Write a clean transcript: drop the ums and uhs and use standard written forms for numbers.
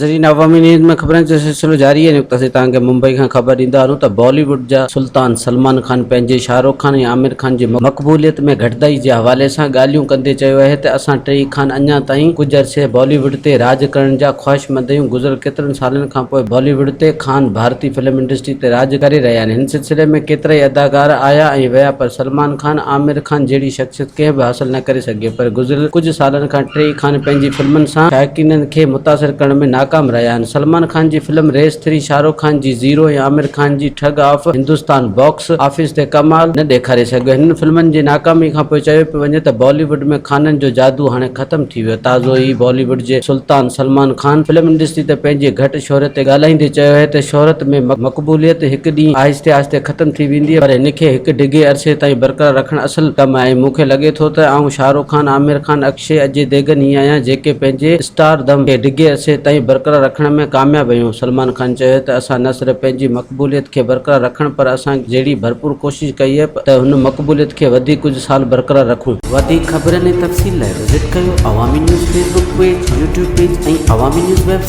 नाज़रीन अवामी न्यूज़ में ख़बरनि जो सिलसिलो जारी है। नुक़्ता से तव्हांखे मुंबई खां ख़बर ॾींदा आहियूं त बॉलीवुड जा सुल्तान सलमान खान पंहिंजे शाहरुख खान ऐं आमिर खान जी मक़बूलियत में घटिताई जे हवाले सां ॻाल्हियूं कंदे चयो आहे त असां टई खान अञा ताईं कुझु अरसे बॉलीवुड ते राज करण जा ख़्वाहिशमंद आहियूं। गुज़िरियल केतिरनि सालनि खां पोइ बॉलीवुड ते खान भारतीय फिल्म इंडस्ट्री ते राज करे रहिया आहिनि। हिन सिलसिले में केतिरा ई अदाकार आया ऐं विया, पर सलमान खान आमिर खान जहिड़ी शख़्सियत कंहिं बि हासिल न करे सघे। पर गुज़िरियल कुझु सालनि खां टई खान पंहिंजी फिल्मुनि सां शाइक़ीननि खे मुतासिर करण में नाकाम रहिया आहिनि। सलमान खान जी फिल्म रेस 3, शाहरुख खान जी 0 ऐं आमिर खान जी ठग ऑफ हिंदुस्तान बॉक्स ऑफिस ते कमाल न ॾेखारे सघियो। हिन फिल्मनि जी नाकामी खां पोइ चयो पियो वञे त बॉलीवुड में खाननि जो जादू हाणे ख़तम थी वियो। ताज़ो ई बॉलीवुड जे सुल्तान सलमान खान फिल्म इंडस्ट्री ते पंहिंजी घटि शोहरत ते ॻाल्हाईंदे चयो आहे त शोहरत में मक़बूलियत हिकु ॾींहुं आहिस्ते आहिस्ते ख़तम थी वेंदी आहे, पर हिनखे हिकु डिघे अरसे ताईं बरक़रार रखणु असल कमु आहे। मूंखे लॻे थो त आउं शाहरुख खान, आमिर खान, अक्षय, अजय देवगन ई आहियां जेके पंहिंजे स्टारडम खे डिघे अरसे ताईं बरक़रार रखण में कामयाब आहियूं। सलमान खान चयो त असां न सिर्फ़ पंहिंजी मक़बूलियत खे बरक़रार रखण, पर असां जहिड़ी भरपूर कोशिश कई आहे त हुन मक़बूलियत खे वधीक कुझु साल बरक़रार रखूं। वधीक ख़बरनि ऐं तफ़सील लाइ विज़िट कयो अवामी news Facebook page, YouTube page ऐं अवामी न्यूज़ वेबसाइट।